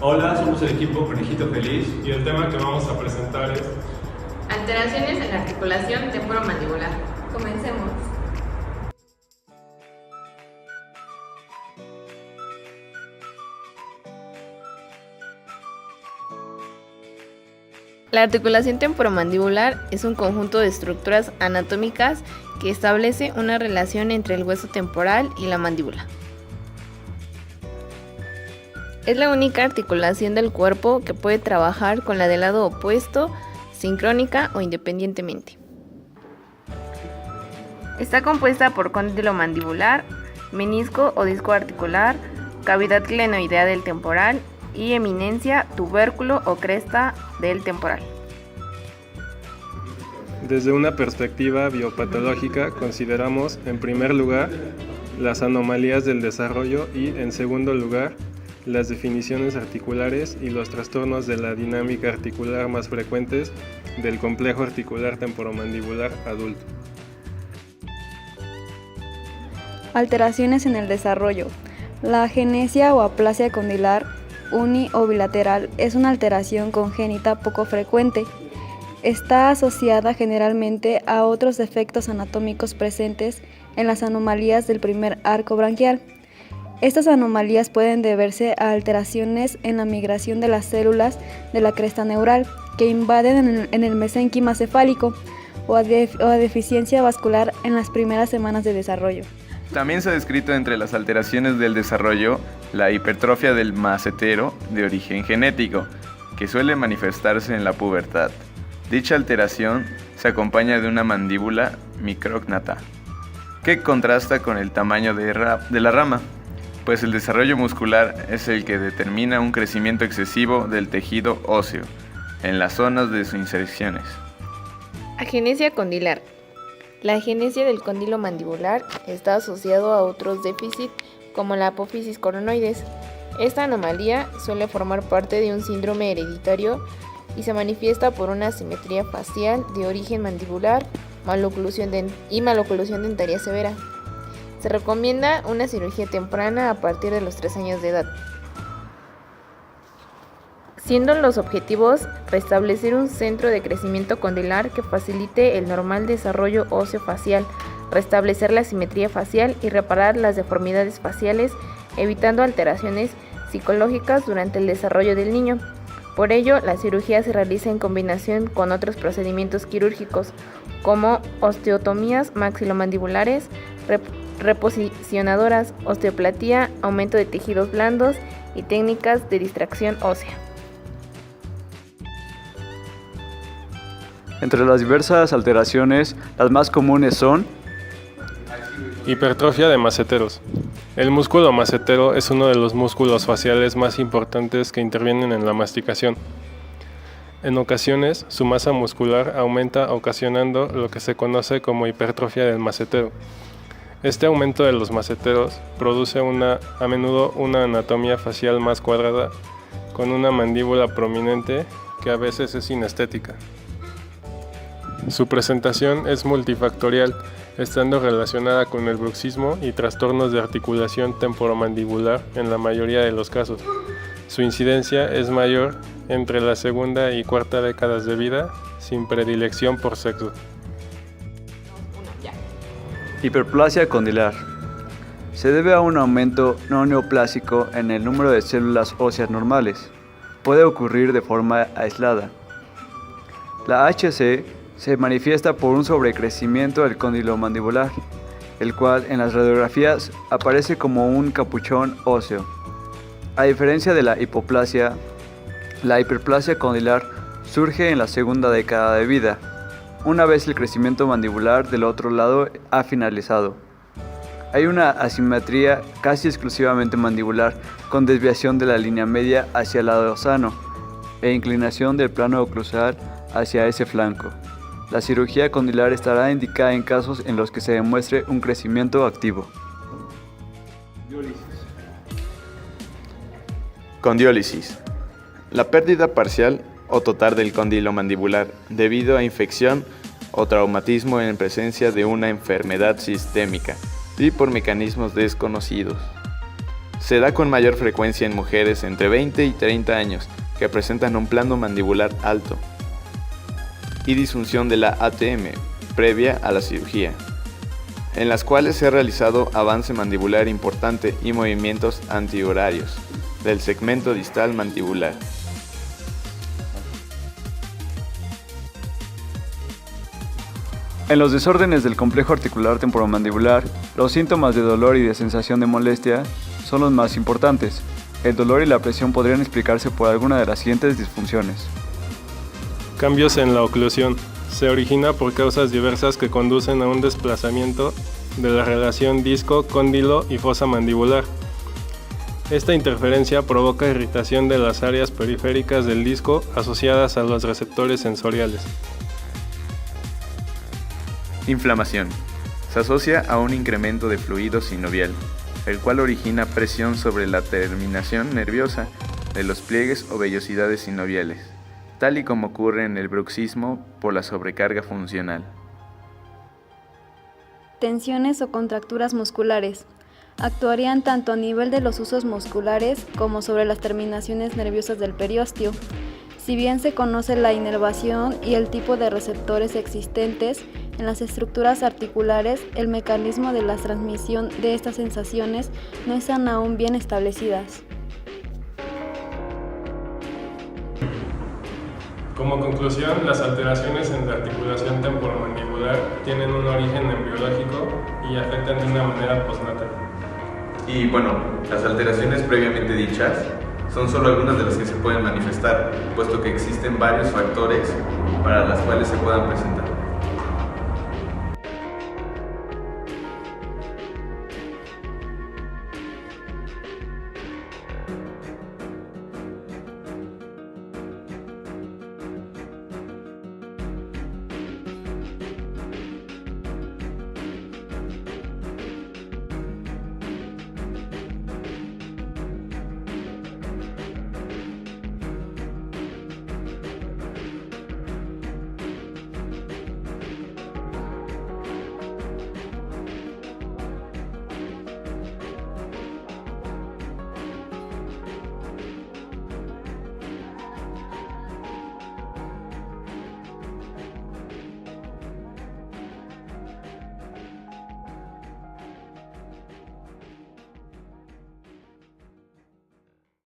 Hola, somos el equipo Conejito Feliz y el tema que vamos a presentar es alteraciones en la articulación temporomandibular. Comencemos. La articulación temporomandibular es un conjunto de estructuras anatómicas que establece una relación entre el hueso temporal y la mandíbula. Es la única articulación del cuerpo que puede trabajar con la del lado opuesto, sincrónica o independientemente. Está compuesta por cóndilo mandibular, menisco o disco articular, cavidad glenoidea del temporal y eminencia, tubérculo o cresta del temporal. Desde una perspectiva biopatológica, consideramos en primer lugar las anomalías del desarrollo y en segundo lugar las definiciones articulares y los trastornos de la dinámica articular más frecuentes del complejo articular temporomandibular adulto. Alteraciones en el desarrollo. La agenesia o aplasia condilar uni o bilateral es una alteración congénita poco frecuente. Está asociada generalmente a otros defectos anatómicos presentes en las anomalías del primer arco branquial. Estas anomalías pueden deberse a alteraciones en la migración de las células de la cresta neural que invaden en el mesénquima cefálico o a deficiencia vascular en las primeras semanas de desarrollo. También se ha descrito entre las alteraciones del desarrollo la hipertrofia del macetero de origen genético, que suele manifestarse en la pubertad. Dicha alteración se acompaña de una mandíbula micrógnata, que contrasta con el tamaño de la rama, pues el desarrollo muscular es el que determina un crecimiento excesivo del tejido óseo en las zonas de sus inserciones. Agenesia condilar. La agenesia del cóndilo mandibular está asociado a otros déficits como la apófisis coronoides. Esta anomalía suele formar parte de un síndrome hereditario y se manifiesta por una asimetría facial de origen mandibular y maloclusión dentaria severa. Se recomienda una cirugía temprana a partir de los 3 años de edad, siendo los objetivos restablecer un centro de crecimiento condilar que facilite el normal desarrollo óseo facial, restablecer la simetría facial y reparar las deformidades faciales, evitando alteraciones psicológicas durante el desarrollo del niño. Por ello, la cirugía se realiza en combinación con otros procedimientos quirúrgicos, como osteotomías maxilomandibulares, reposicionadoras, osteoplatía, aumento de tejidos blandos y técnicas de distracción ósea. Entre las diversas alteraciones, las más comunes son hipertrofia de maceteros. El músculo macetero es uno de los músculos faciales más importantes que intervienen en la masticación. En ocasiones, su masa muscular aumenta ocasionando lo que se conoce como hipertrofia del macetero. Este aumento de los maceteros produce a menudo una anatomía facial más cuadrada, con una mandíbula prominente que a veces es inestética. Su presentación es multifactorial, estando relacionada con el bruxismo y trastornos de articulación temporomandibular en la mayoría de los casos. Su incidencia es mayor entre la segunda y cuarta décadas de vida, sin predilección por sexo. hiperplasia condilar. Se debe a un aumento no neoplásico en el número de células óseas normales. Puede ocurrir de forma aislada. La HC se manifiesta por un sobrecrecimiento del cóndilo mandibular, el cual en las radiografías aparece como un capuchón óseo. A diferencia de la hipoplasia, la hiperplasia condilar surge en la segunda década de vida, una vez el crecimiento mandibular del otro lado ha finalizado. Hay una asimetría casi exclusivamente mandibular, con desviación de la línea media hacia el lado sano e inclinación del plano oclusal hacia ese flanco. La cirugía condilar estará indicada en casos en los que se demuestre un crecimiento activo. Condiólisis. La pérdida parcial o total del cóndilo mandibular debido a infección o traumatismo en presencia de una enfermedad sistémica y por mecanismos desconocidos. Se da con mayor frecuencia en mujeres entre 20 y 30 años que presentan un plano mandibular alto y disfunción de la ATM previa a la cirugía, en las cuales se ha realizado avance mandibular importante y movimientos antihorarios del segmento distal mandibular. En los desórdenes del complejo articular temporomandibular, los síntomas de dolor y de sensación de molestia son los más importantes. El dolor y la presión podrían explicarse por alguna de las siguientes disfunciones. Cambios en la oclusión. Se origina por causas diversas que conducen a un desplazamiento de la relación disco-cóndilo y fosa mandibular. Esta interferencia provoca irritación de las áreas periféricas del disco asociadas a los receptores sensoriales. Inflamación. Se asocia a un incremento de fluido sinovial, el cual origina presión sobre la terminación nerviosa de los pliegues o vellosidades sinoviales, tal y como ocurre en el bruxismo por la sobrecarga funcional. Tensiones o contracturas musculares. Actuarían tanto a nivel de los usos musculares como sobre las terminaciones nerviosas del periósteo. Si bien se conoce la inervación y el tipo de receptores existentes en las estructuras articulares, el mecanismo de la transmisión de estas sensaciones no están aún bien establecidas. Como conclusión, las alteraciones en la articulación temporomandibular tienen un origen embriológico y afectan de una manera postnatal. Y bueno, las alteraciones previamente dichas son solo algunas de las que se pueden manifestar, puesto que existen varios factores para las cuales se puedan presentar.